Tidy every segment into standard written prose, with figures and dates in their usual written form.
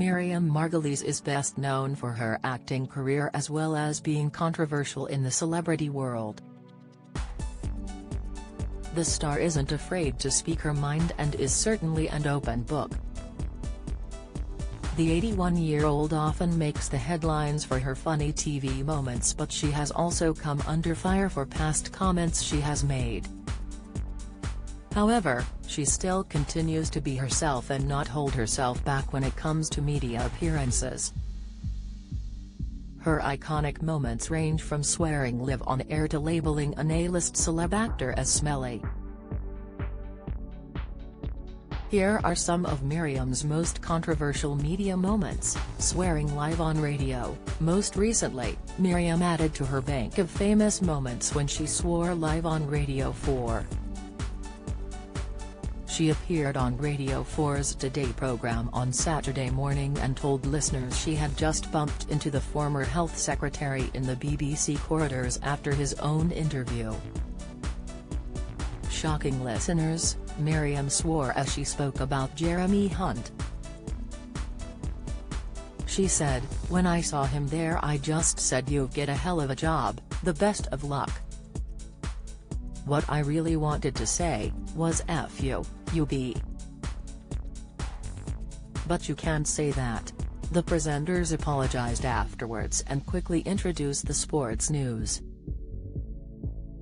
Miriam Margolyes is best known for her acting career as well as being controversial in the celebrity world. The star isn't afraid to speak her mind and is certainly an open book. The 81-year-old often makes the headlines for her funny TV moments, but she has also come under fire for past comments she has made. However, she still continues to be herself and not hold herself back when it comes to media appearances. Her iconic moments range from swearing live on air to labeling an A-list celeb actor as smelly. Here are some of Miriam's most controversial media moments. Swearing live on radio. Most recently, Miriam added to her bank of famous moments when she swore live on Radio 4. She appeared on Radio 4's Today program on Saturday morning and told listeners she had just bumped into the former health secretary in the BBC corridors after his own interview. Shocking listeners, Miriam swore as she spoke about Jeremy Hunt. She said, "When I saw him there I just said you get a hell of a job, the best of luck. What I really wanted to say was F you, you be. But you can't say that." The presenters apologized afterwards and quickly introduced the sports news.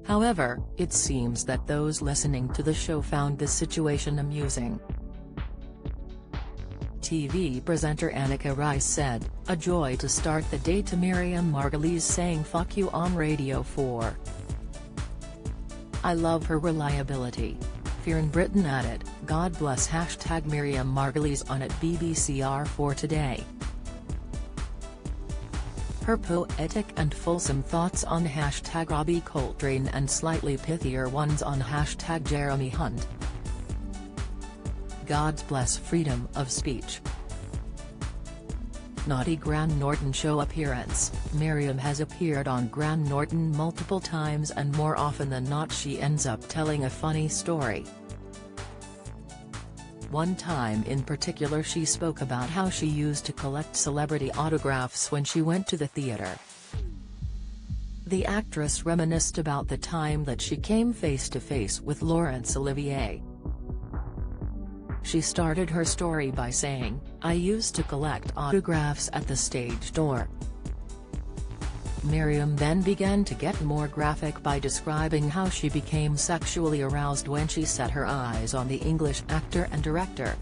However, it seems that those listening to the show found the situation amusing. TV presenter Annika Rice said, "A joy to start the day," to Miriam Margolyes saying "fuck you" on Radio 4. "I love her reliability." Fearon Britain added, "God bless #Miriam Margolyes on at BBCR4 Today." Her poetic and fulsome thoughts on #Robbie Coltrane and slightly pithier ones on #Jeremy Hunt. God bless freedom of speech. Naughty Graham Norton show appearance. Miriam has appeared on Graham Norton multiple times and more often than not she ends up telling a funny story. One time in particular she spoke about how she used to collect celebrity autographs when she went to the theater. The actress reminisced about the time that she came face-to-face with Laurence Olivier. She started her story by saying, "I used to collect autographs at the stage door." Miriam then began to get more graphic by describing how she became sexually aroused when she set her eyes on the English actor and director.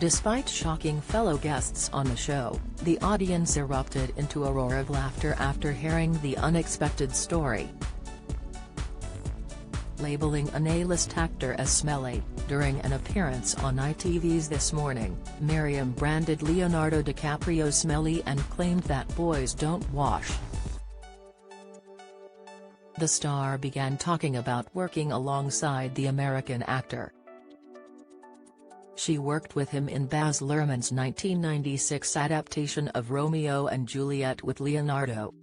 Despite shocking fellow guests on the show, the audience erupted into a roar of laughter after hearing the unexpected story. Labeling an A-list actor as smelly. During an appearance on ITV's This Morning, Miriam branded Leonardo DiCaprio smelly and claimed that boys don't wash. The star began talking about working alongside the American actor. She worked with him in Baz Luhrmann's 1996 adaptation of Romeo and Juliet with Leonardo.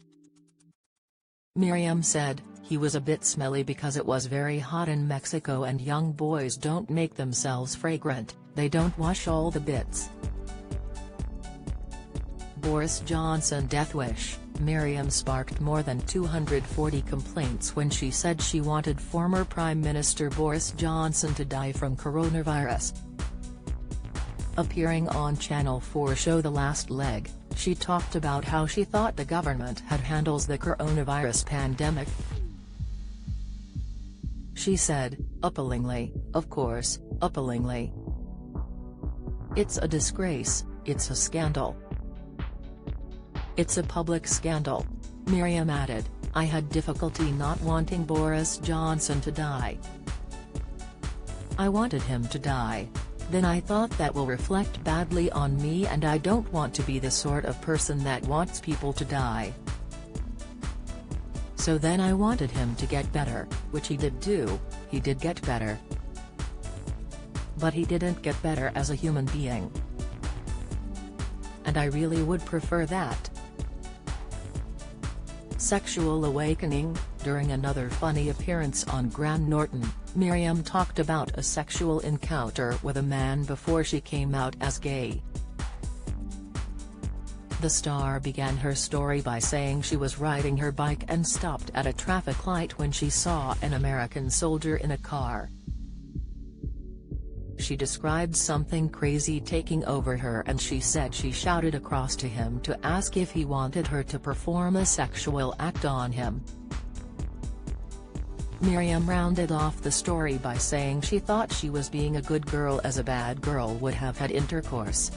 Miriam said, "He was a bit smelly because it was very hot in Mexico and young boys don't make themselves fragrant, they don't wash all the bits." Boris Johnson death wish. Miriam sparked more than 240 complaints when she said she wanted former Prime Minister Boris Johnson to die from coronavirus. Appearing on Channel 4 show The Last Leg, she talked about how she thought the government had handled the coronavirus pandemic. She said, "Appallingly, of course, appallingly. It's a disgrace, it's a scandal. It's a public scandal." Miriam added, "I had difficulty not wanting Boris Johnson to die. I wanted him to die. Then I thought that will reflect badly on me and I don't want to be the sort of person that wants people to die. So then I wanted him to get better, which he did do, he did get better. But he didn't get better as a human being. And I really would prefer that." Sexual awakening. During another funny appearance on Graham Norton, Miriam talked about a sexual encounter with a man before she came out as gay. The star began her story by saying she was riding her bike and stopped at a traffic light when she saw an American soldier in a car. She described something crazy taking over her, and she said she shouted across to him to ask if he wanted her to perform a sexual act on him. Miriam rounded off the story by saying she thought she was being a good girl as a bad girl would have had intercourse.